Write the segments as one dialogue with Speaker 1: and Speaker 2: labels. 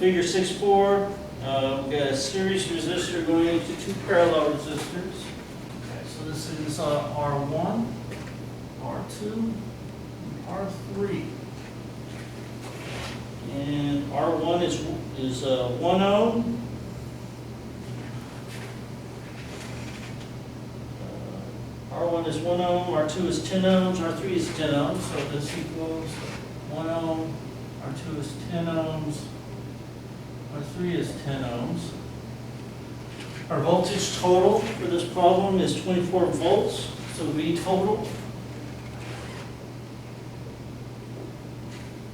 Speaker 1: figure 6.4, we've got a series resistor going into two parallel resistors. Okay, so this is R1, R2, and R3. And R1 is 1 ohm. R1 is 1 ohm, R2 is 10 ohms, R3 is 10 ohms, so this equals 1 ohm, R2 is 10 ohms, R3 is 10 ohms. Our voltage total for this problem is 24 volts, so V total.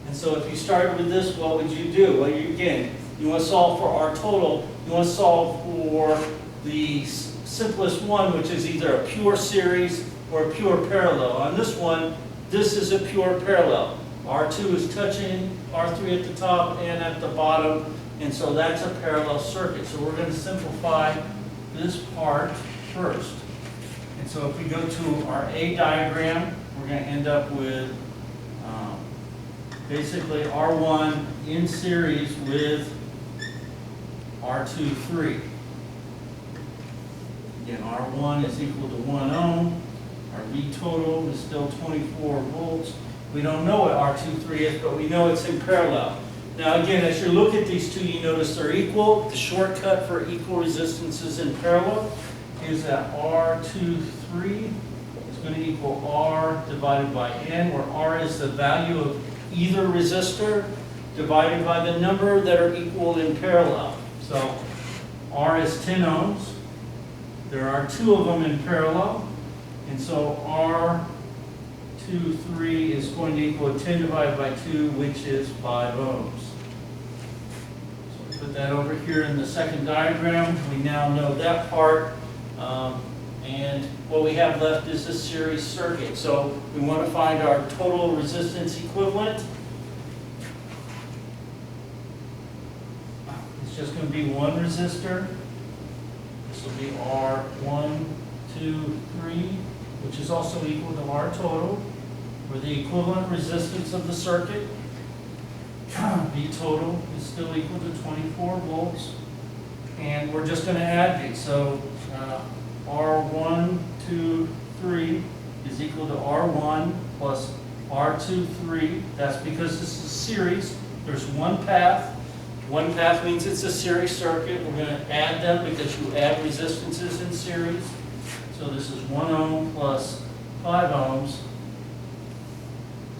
Speaker 1: And so if you started with this, what would you do? Well, you want to solve for R total, you want to solve for the simplest one, which is either a pure series or a pure parallel. On this one, this is a pure parallel. R2 is touching R3 at the top and at the bottom, and so that's a parallel circuit. So we're going to simplify this part first. And so if we go to our A diagram, we're going to end up with basically R1 in series with R2, 3. Again, R1 is equal to 1 ohm. Our V total is still 24 volts. We don't know what R2, 3 is, but we know it's in parallel. Now again, as you look at these two, you notice they're equal. The shortcut for equal resistances in parallel is that R2, 3 is going to equal R divided by N, where R is the value of either resistor divided by the number that are equal in parallel. So R is 10 ohms. There are two of them in parallel, and so R2, 3 is going to equal 10 divided by 2, which is 5 ohms. So we put that over here in the second diagram. We now know that part, and what we have left is a series circuit. So we want to find our total resistance equivalent. It's just going to be one resistor. This will be R1, 2, 3, which is also equal to R total, or the equivalent resistance of the circuit. V total is still equal to 24 volts. And we're just going to add these. So R1, 2, 3 is equal to R1 plus R2, 3. That's because this is series. There's one path. One path means it's a series circuit. We're going to add them because you add resistances in series. So this is 1 ohm plus 5 ohms.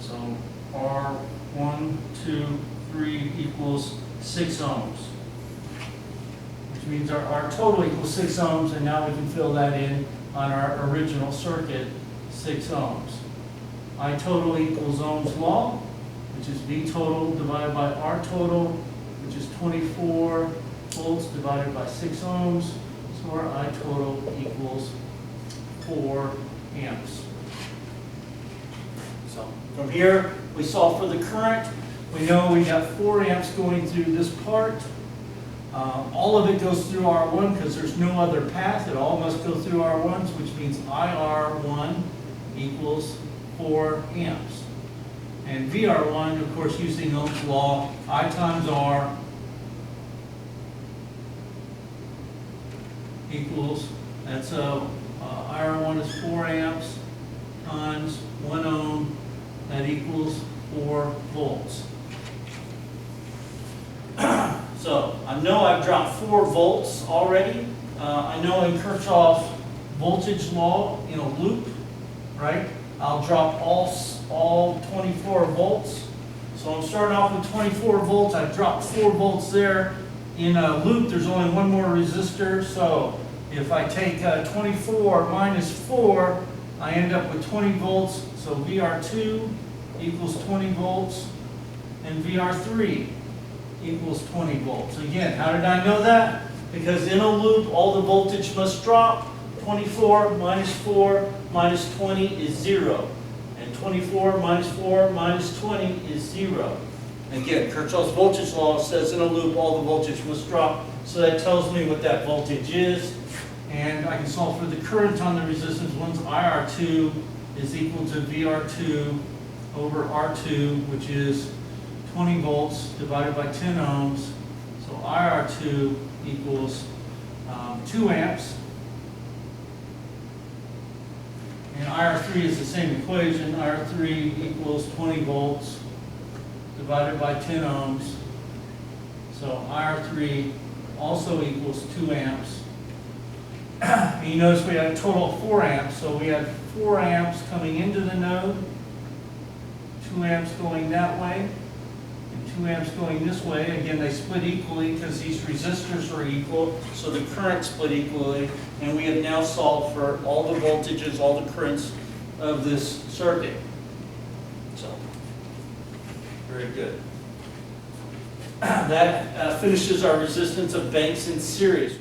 Speaker 1: So R1, 2, 3 equals 6 ohms. Which means our total equals 6 ohms, and now we can fill that in on our original circuit, 6 ohms. I total equals Ohm's law, which is V total divided by R total, which is 24 volts divided by 6 ohms. So our I total equals 4 amps. So from here, we solve for the current. We know we got 4 amps going through this part. All of it goes through R1 because there's no other path. It all must go through R1s, which means IR1 equals 4 amps. And VR1, of course, using Ohm's law, I times R equals, that's IR1 is 4 amps times 1 ohm, that equals 4 volts. So I know I've dropped 4 volts already. I know in Kirchhoff's voltage law in a loop, right? I'll drop all 24 volts. So I'm starting off with 24 volts. I've dropped 4 volts there. In a loop, there's only one more resistor. So if I take 24 minus 4, I end up with 20 volts. So VR2 equals 20 volts, and VR3 equals 20 volts. Again, how did I know that? Because in a loop, all the voltage must drop. 24 minus 4 minus 20 is 0. And 24 minus 4 minus 20 is 0. Again, Kirchhoff's voltage law says in a loop, all the voltage must drop. So that tells me what that voltage is. And I can solve for the current on the resistance. Once IR2 is equal to VR2 over R2, which is 20 volts divided by 10 ohms, IR2 equals 2 amps. And IR3 is the same equation. IR3 equals 20 volts divided by 10 ohms. So IR3 also equals 2 amps. And you notice we had a total of 4 amps. So we had 4 amps coming into the node, 2 amps going that way, and 2 amps going this way. Again, they split equally because these resistors are equal, so the current split equally. And we have now solved for all the voltages, all the currents of this circuit. So, very good. That finishes our resistance of banks in series.